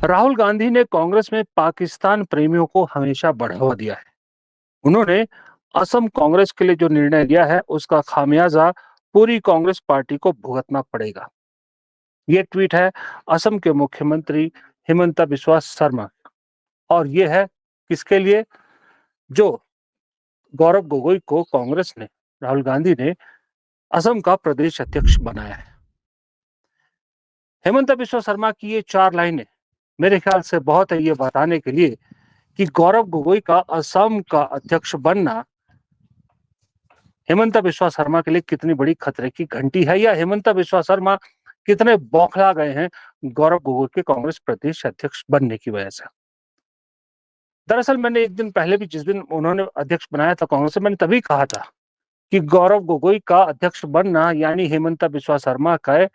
राहुल गांधी ने कांग्रेस में पाकिस्तान प्रेमियों को हमेशा बढ़ावा दिया है। उन्होंने असम कांग्रेस के लिए जो निर्णय लिया है उसका खामियाजा पूरी कांग्रेस पार्टी को भुगतना पड़ेगा। ये ट्वीट है असम के मुख्यमंत्री हिमंता बिस्वा शर्मा और ये है किसके लिए? जो गौरव गोगोई को कांग्रेस ने, राहुल गांधी ने असम का प्रदेश अध्यक्ष बनाया है। हिमंता बिस्वा शर्मा की ये 4 लाइनें मेरे ख्याल से बहुत है ये बताने के लिए कि गौरव गोगोई का असम का अध्यक्ष बनना हेमंता बिस्वा शर्मा के लिए कितनी बड़ी खतरे की घंटी है, या हेमंता बिस्वा शर्मा कितने बौखला गए हैं गौरव गोगोई के कांग्रेस प्रदेश अध्यक्ष बनने की वजह से। दरअसल मैंने एक दिन पहले भी, जिस दिन उन्होंने अध्यक्ष बनाया था कांग्रेस से, मैंने तभी कहा था कि गौरव गोगोई का अध्यक्ष बनना यानी हेमंता बिस्वा शर्मा का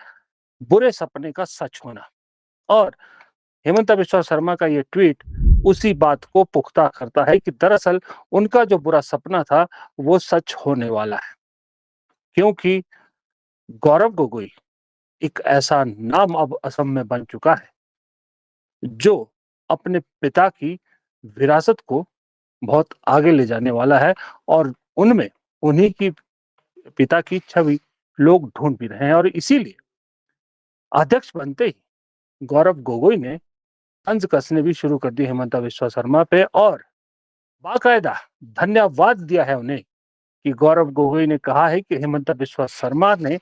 बुरे सपने का सच होना। और हेमंता बिस्वा शर्मा का ये ट्वीट उसी बात को पुख्ता करता है कि दरअसल उनका जो बुरा सपना था वो सच होने वाला है, क्योंकि गौरव गोगोई एक ऐसा नाम अब असम में बन चुका है जो अपने पिता की विरासत को बहुत आगे ले जाने वाला है, और उनमें उन्हीं की पिता की छवि लोग ढूंढ भी रहे हैं। और इसीलिए अध्यक्ष बनते ही गौरव गोगोई ने तंज कसने भी शुरू कर दी हेमंता बिस्वा शर्मा पे, और बाकायदा धन्यवाद दिया है उन्हें कि गौरव गोगोई ने कहा है कि हेमंता बिस्वा शर्मा ने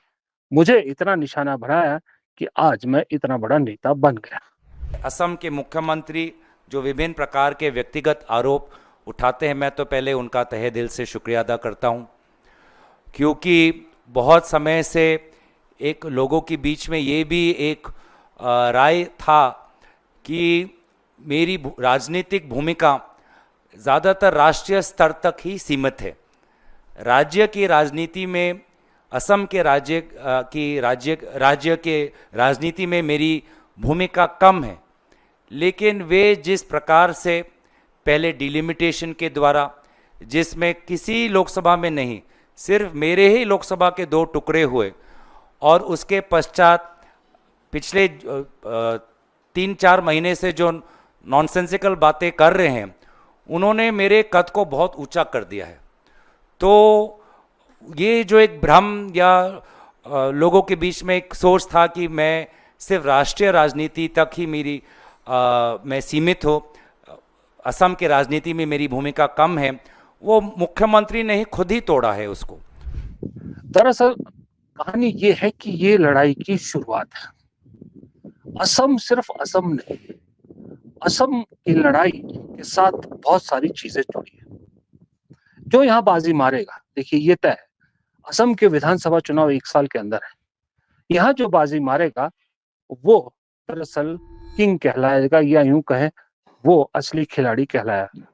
मुझे इतना निशाना बनाया कि आज मैं इतना बड़ा नेता बन गया। असम के मुख्यमंत्री जो विभिन्न प्रकार के व्यक्तिगत आरोप उठाते हैं, मैं तो पहले उनका तहे दिल से शुक्रिया अदा करता हूं, क्योंकि बहुत समय से एक लोगों के बीच में ये भी एक राय था कि मेरी राजनीतिक भूमिका ज़्यादातर राष्ट्रीय स्तर तक ही सीमित है। राज्य की राजनीति में, असम के राज्य के राजनीति में मेरी भूमिका कम है, लेकिन वे जिस प्रकार से पहले डिलिमिटेशन के द्वारा, जिसमें किसी लोकसभा में नहीं, सिर्फ मेरे ही लोकसभा के 2 टुकड़े हुए, और उसके पश्चात पिछले 3-4 महीने से जो नॉनसेंसिकल बातें कर रहे हैं, उन्होंने मेरे कद को बहुत ऊंचा कर दिया है। तो ये जो एक भ्रम या लोगों के बीच में एक सोच था कि मैं सिर्फ राष्ट्रीय राजनीति तक ही मैं सीमित हो, असम के राजनीति में मेरी भूमिका कम है, वो मुख्यमंत्री ने ही खुद ही तोड़ा है उसको। दरअसल कहानी ये है कि ये लड़ाई की शुरुआत है। असम सिर्फ असम नहीं, असम की लड़ाई के साथ बहुत सारी चीजें जुड़ी है। जो यहाँ बाजी मारेगा, देखिए ये तय है, असम के विधानसभा चुनाव 1 साल के अंदर है। यहाँ जो बाजी मारेगा वो दरअसल किंग कहलाएगा, या यूं कहें वो असली खिलाड़ी कहलाएगा।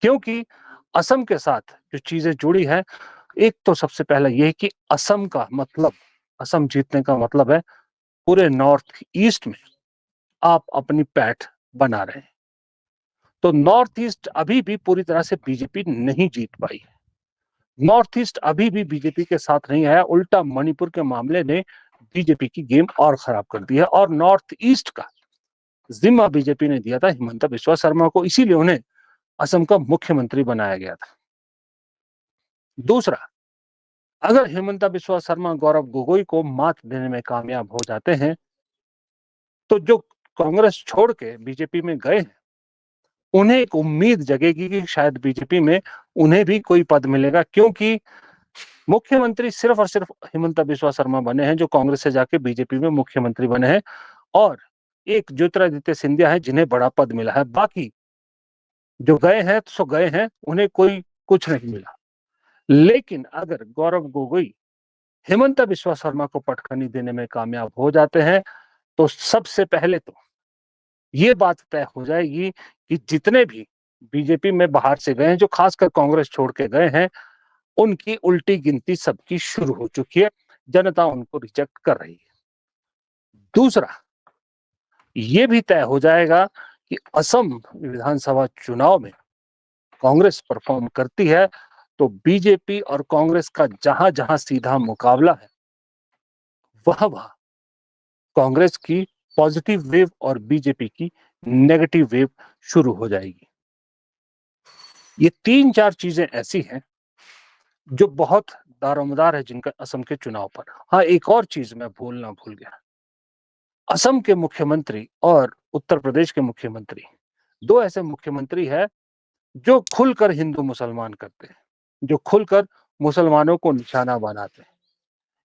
क्योंकि असम के साथ जो चीजें जुड़ी है, एक तो सबसे पहला ये कि असम का मतलब, असम जीतने का मतलब है पूरे नॉर्थ ईस्ट में आप अपनी पैठ बना रहे हैं। तो नॉर्थ ईस्ट अभी भी पूरी तरह से बीजेपी नहीं जीत पाई है। नॉर्थ ईस्ट अभी भी बीजेपी के साथ नहीं आया, उल्टा मणिपुर के मामले ने बीजेपी की गेम और खराब कर दी है। और नॉर्थ ईस्ट का जिम्मा बीजेपी ने दिया था हिमंता बिस्वा शर्मा को, इसीलिए उन्हें असम का मुख्यमंत्री बनाया गया था। दूसरा, अगर हिमंता बिस्वा शर्मा गौरव गोगोई को मात देने में कामयाब हो जाते हैं तो जो कांग्रेस छोड़ के बीजेपी में गए हैं उन्हें एक उम्मीद जगेगी कि शायद बीजेपी में उन्हें भी कोई पद मिलेगा, क्योंकि मुख्यमंत्री सिर्फ और सिर्फ हिमंता बिस्वा शर्मा बने हैं जो कांग्रेस से जाके बीजेपी में मुख्यमंत्री बने हैं, और एक ज्योतिरादित्य सिंधिया है जिन्हें बड़ा पद मिला है। बाकी जो गए हैं सो गए हैं, उन्हें कोई कुछ नहीं मिला। लेकिन अगर गौरव गोगोई हिमंता बिस्वा शर्मा को पटखनी देने में कामयाब हो जाते हैं तो सबसे पहले तो ये बात तय हो जाएगी कि जितने भी बीजेपी में बाहर से गए हैं, जो खासकर कांग्रेस छोड़ के गए हैं, उनकी उल्टी गिनती सबकी शुरू हो चुकी है। जनता उनको रिजेक्ट कर रही है। दूसरा, ये भी तय हो जाएगा कि असम विधानसभा चुनाव में कांग्रेस परफॉर्म करती है तो बीजेपी और कांग्रेस का जहां जहां सीधा मुकाबला है वहां वहां कांग्रेस की पॉजिटिव वेव और बीजेपी की नेगेटिव वेव शुरू हो जाएगी। ये 3-4 चीजें ऐसी हैं जो बहुत दारोमदार है जिनका असम के चुनाव पर। हाँ, एक और चीज मैं बोलना भूल गया। असम के मुख्यमंत्री और उत्तर प्रदेश के मुख्यमंत्री, 2 ऐसे मुख्यमंत्री हैं जो खुलकर हिंदू मुसलमान करते हैं, जो खुलकर मुसलमानों को निशाना बनाते हैं।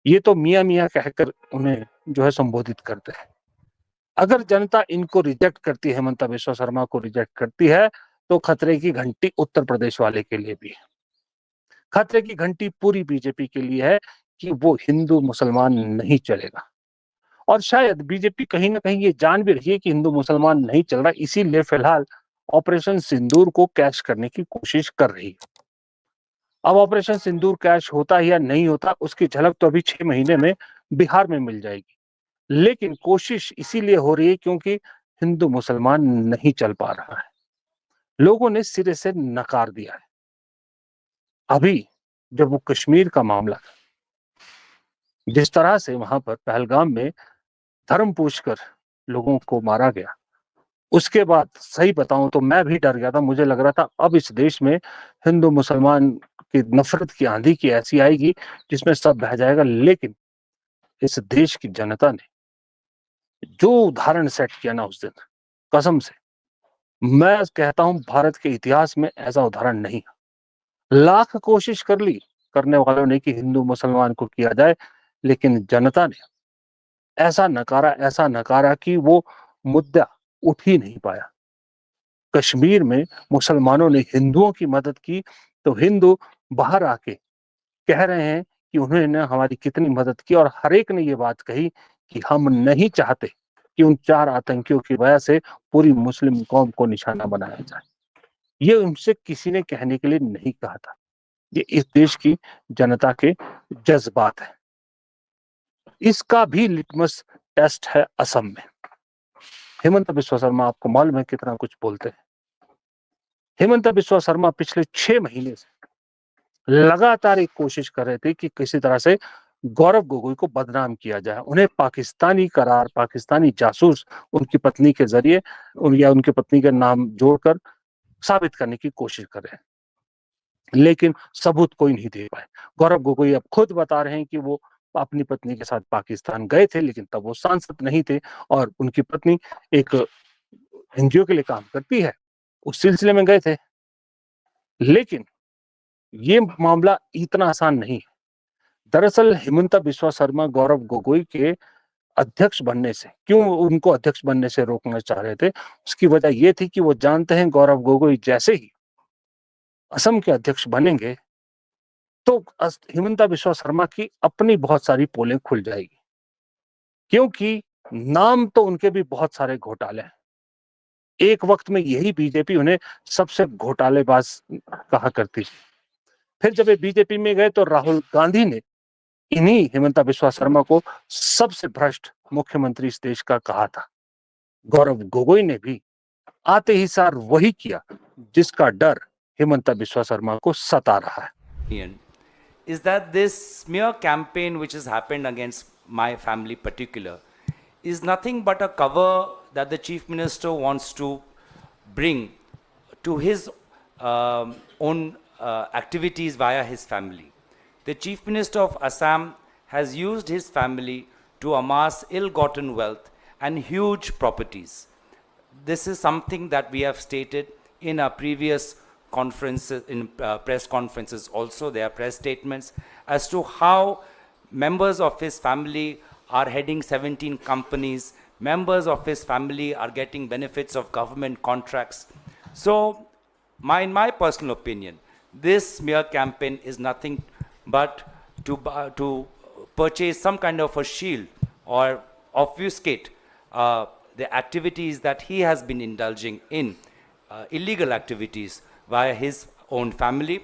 ये तो मियाँ मियाँ कहकर उन्हें जो है संबोधित करते हैं। अगर जनता इनको रिजेक्ट करती है, हेमंता बिस्वा शर्मा को रिजेक्ट करती है, तो खतरे की घंटी उत्तर प्रदेश वाले के लिए भी है। खतरे की घंटी पूरी बीजेपी के लिए है कि वो हिंदू मुसलमान नहीं चलेगा। और शायद बीजेपी कहीं ना कहीं ये जान भी रही है कि हिंदू मुसलमान नहीं चल रहा, इसीलिए फिलहाल ऑपरेशन सिंदूर को कैश करने की कोशिश कर रही है। अब ऑपरेशन सिंदूर कैश होता है या नहीं होता, उसकी झलक तो अभी 6 महीने में बिहार में मिल जाएगी। लेकिन कोशिश इसीलिए हो रही है क्योंकि हिंदू मुसलमान नहीं चल पा रहा है। लोगों ने सिरे से नकार दिया है। अभी जब वो कश्मीर का मामला, जिस तरह से वहां पर पहलगाम में धर्म पूछकर लोगों को मारा गया, उसके बाद सही बताऊं तो मैं भी डर गया था। मुझे लग रहा था अब इस देश में हिंदू मुसलमान की नफरत की आंधी की ऐसी आएगी जिसमें सब बह जाएगा। लेकिन इस देश की जनता ने जो उदाहरण सेट किया ना उस दिन, कसम से मैं कहता हूं भारत के इतिहास में ऐसा उदाहरण नहीं। लाख कोशिश कर ली करने वालों ने कि हिंदू मुसलमान को किया जाए, लेकिन जनता ने ऐसा नकारा कि वो मुद्दा उठ ही नहीं पाया। कश्मीर में मुसलमानों ने हिंदुओं की मदद की तो हिंदू बाहर आके कह रहे हैं कि उन्होंने हमारी कितनी मदद की, और हर एक ने ये बात कही कि हम नहीं चाहते कि उन 4 आतंकियों की वजह से पूरी मुस्लिम कौम को निशाना बनाया जाए। ये उनसे किसी ने कहने के लिए नहीं कहा था। ये इस देश की जनता के जज्बात है। इसका भी लिटमस टेस्ट है असम में। हेमंत बिस्वा शर्मा आपको मालूम है कितना कुछ बोलते हैं। हेमंत बिस्वा शर्मा पिछले 6 महीने से लगातार एक कोशिश कर रहे थे कि किसी तरह से गौरव गोगोई को बदनाम किया जाए, उन्हें पाकिस्तानी करार, पाकिस्तानी जासूस उनकी पत्नी के जरिए या उनकी पत्नी के नाम जोड़कर साबित करने की कोशिश कर रहे हैं, लेकिन सबूत कोई नहीं दे पाए। गौरव गोगोई अब खुद बता रहे हैं कि वो अपनी पत्नी के साथ पाकिस्तान गए थे, लेकिन तब वो सांसद नहीं थे और उनकी पत्नी एक एनजीओ के लिए काम करती है, उस सिलसिले में गए थे। लेकिन ये मामला इतना आसान नहीं है। दरअसल हिमंता बिस्वा शर्मा गौरव गोगोई के अध्यक्ष बनने से, क्यों उनको अध्यक्ष बनने से रोकना चाह रहे थे, उसकी वजह यह थी कि वो जानते हैं गौरव गोगोई जैसे ही असम के अध्यक्ष बनेंगे तो हिमंता बिस्वा शर्मा की अपनी बहुत सारी पोलें खुल जाएगी, क्योंकि नाम तो उनके भी बहुत सारे घोटाले हैं। एक वक्त में यही बीजेपी उन्हें सबसे घोटालेबाज कहा करती थी। फिर जब ये बीजेपी में गए तो राहुल गांधी ने इन्हीं हेमंता बिस्वा शर्मा को सबसे भ्रष्ट मुख्यमंत्री इस देश का कहा था। गौरव गोगोई ने भी आते ही सार वही किया जिसका डर हेमंता बिस्वा शर्मा को सता रहा है। Is that this smear campaign which has happened against my family particular is nothing but a cover that the chief minister wants to bring to his own activities via his family. The chief minister of Assam has used his family to amass ill-gotten wealth and huge properties. This is something that we have stated in our previous conferences, in press conferences also. There are press statements as to how members of his family are heading 17 companies, members of his family are getting benefits of government contracts. So, in my personal opinion, this smear campaign is nothing but to purchase some kind of a shield or obfuscate the activities that he has been indulging in, illegal activities via his own family.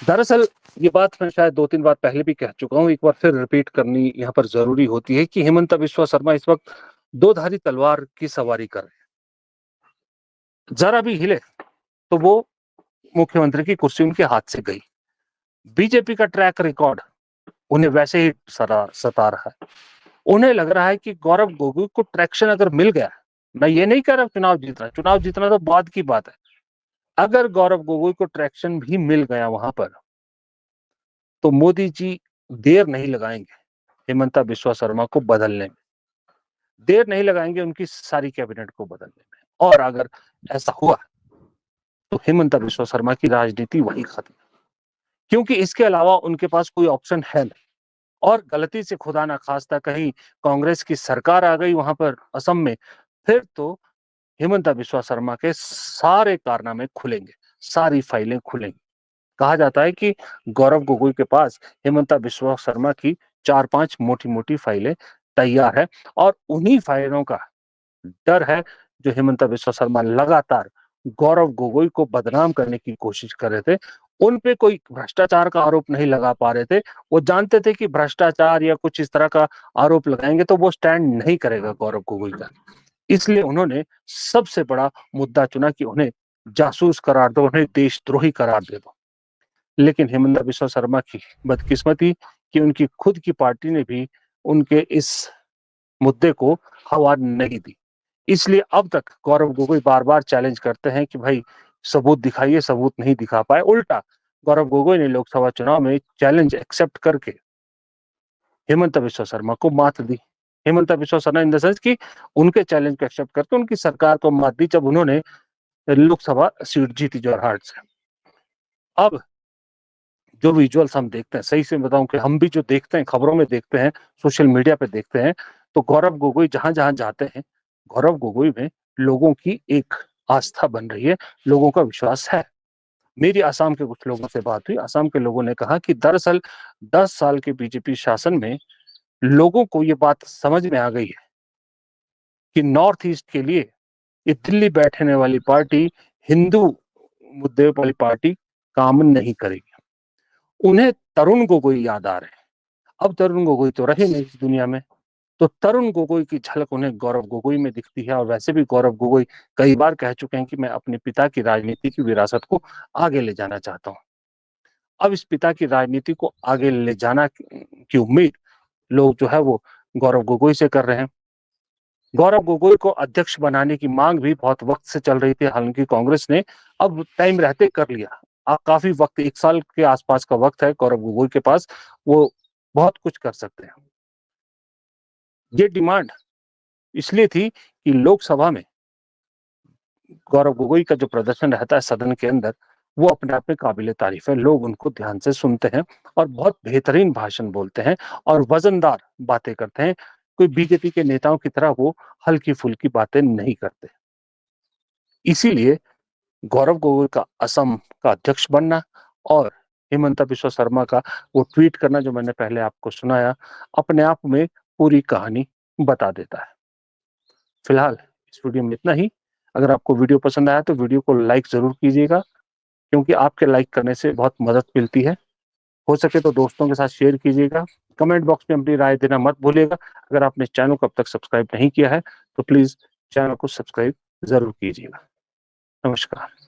दरअसल ये बात मैं शायद 2-3 बार पहले भी कह चुका हूं, एक बार फिर रिपीट करनी यहाँ पर जरूरी होती है कि हेमंता बिस्वा शर्मा इस वक्त दो-धारी तलवार की सवारी कर रहे हैं। जरा भी हिले तो वो मुख्यमंत्री की कुर्सी उनके हाथ से गई। बीजेपी का ट्रैक रिकॉर्ड उन्हें वैसे ही सता रहा है। उन्हें लग रहा है कि गौरव गोगोई को ट्रैक्शन अगर मिल गया मैं ये नहीं कह रहा चुनाव जीतना तो बाद की बात है। अगर गौरव गोगोई को ट्रैक्शन भी मिल गया वहां पर, तो मोदी जी देर नहीं लगाएंगे हेमंता बिस्वा शर्मा को बदलने में, देर नहीं लगाएंगे उनकी सारी कैबिनेट को बदलने में। और अगर ऐसा हुआ तो हेमंता बिस्वा शर्मा की राजनीति वही खत्म, क्योंकि इसके अलावा उनके पास कोई ऑप्शन है नहीं। और गलती से खुदा ना खास्ता कहीं कांग्रेस की सरकार आ गई वहां पर असम में, फिर तो हेमंता बिस्वा शर्मा के सारे कारनामे खुलेंगे, सारी फाइलें खुलेंगी। कहा जाता है कि गौरव गोगोई के पास हेमंता बिस्वा शर्मा की 4-5 मोटी-मोटी फाइलें तैयार है, और उन्हीं फाइलों का डर है जो हेमंता बिस्वा शर्मा लगातार गौरव गोगोई को बदनाम करने की कोशिश कर रहे थे। उन पे कोई भ्रष्टाचार का आरोप नहीं लगा पा रहे थे। वो जानते थे कि भ्रष्टाचार या कुछ इस तरह का आरोप लगाएंगे तो वो स्टैंड नहीं करेगा गौरव गोगोई का। इसलिए उन्होंने सबसे बड़ा मुद्दा चुना कि उन्हें जासूस करार दो, उन्हें देशद्रोही करार दे दो। लेकिन हेमंता बिस्वा शर्मा की बदकिस्मती कि उनकी खुद की पार्टी ने भी उनके इस मुद्दे को हवा नहीं दी। इसलिए अब तक गौरव गोगोई बार-बार चैलेंज करते हैं कि भाई सबूत दिखाइए, सबूत नहीं दिखा पाए। उल्टा गौरव गोगोई ने लोकसभा चुनाव में चैलेंज एक्सेप्ट करके हेमंता बिस्वा शर्मा को मात दी। Himanta Biswa Sharma in the sense कि उनके चैलेंज को एक्सेप्ट करके उनकी सरकार को मात दी जब उन्होंने लोकसभा सीट जीती जोरहाट से। अब जो विजुअल्स हम देखते हैं, सही से बताऊं कि हम भी जो देखते हैं, खबरों में देखते हैं, सोशल मीडिया पे देखते हैं, तो गौरव गोगोई जहां-जहां जाते हैं, गौरव गोगोई में लोगों की एक आस्था बन रही है, लोगों का विश्वास है। मेरी असम के कुछ लोगों से बात हुई, असम के लोगों ने कहा कि दरअसल 10 साल के बीजेपी शासन में लोगों को ये बात समझ में आ गई है कि नॉर्थ ईस्ट के लिए ये दिल्ली बैठने वाली पार्टी, हिंदू मुद्दे वाली पार्टी काम नहीं करेगी। उन्हें तरुण गोगोई याद आ रहे हैं। अब तरुण गोगोई तो रहे नहीं इस दुनिया में, तो तरुण गोगोई की झलक उन्हें गौरव गोगोई में दिखती है। और वैसे भी गौरव गोगोई कई बार कह चुके हैं कि मैं अपने पिता की राजनीति की विरासत को आगे ले जाना चाहता हूं। अब इस पिता की राजनीति को आगे ले जाना की उम्मीद लोग जो है वो गौरव गोगोई से कर रहे हैं। गौरव गोगोई को अध्यक्ष बनाने की मांग भी बहुत वक्त से चल रही थी, हालांकि कांग्रेस ने अब टाइम रहते कर लिया। काफी वक्त, 1 साल के आसपास का वक्त है गौरव गोगोई के पास, वो बहुत कुछ कर सकते हैं। ये डिमांड इसलिए थी कि लोकसभा में गौरव गोगोई का जो प्रदर्शन रहता है सदन के अंदर, वो अपने आप में काबिले तारीफ है। लोग उनको ध्यान से सुनते हैं और बहुत बेहतरीन भाषण बोलते हैं और वजनदार बातें करते हैं। कोई बीजेपी के नेताओं की तरह वो हल्की फुल्की बातें नहीं करते। इसीलिए गौरव गोगोई का असम का अध्यक्ष बनना और हेमंता बिस्वा शर्मा का वो ट्वीट करना जो मैंने पहले आपको सुनाया, अपने आप में पूरी कहानी बता देता है। फिलहाल इस वीडियो में इतना ही। अगर आपको वीडियो पसंद आया तो वीडियो को लाइक जरूर कीजिएगा, क्योंकि आपके लाइक करने से बहुत मदद मिलती है। हो सके तो दोस्तों के साथ शेयर कीजिएगा। कमेंट बॉक्स में अपनी राय देना मत भूलिएगा। अगर आपने चैनल को अब तक सब्सक्राइब नहीं किया है तो प्लीज चैनल को सब्सक्राइब जरूर कीजिएगा। नमस्कार।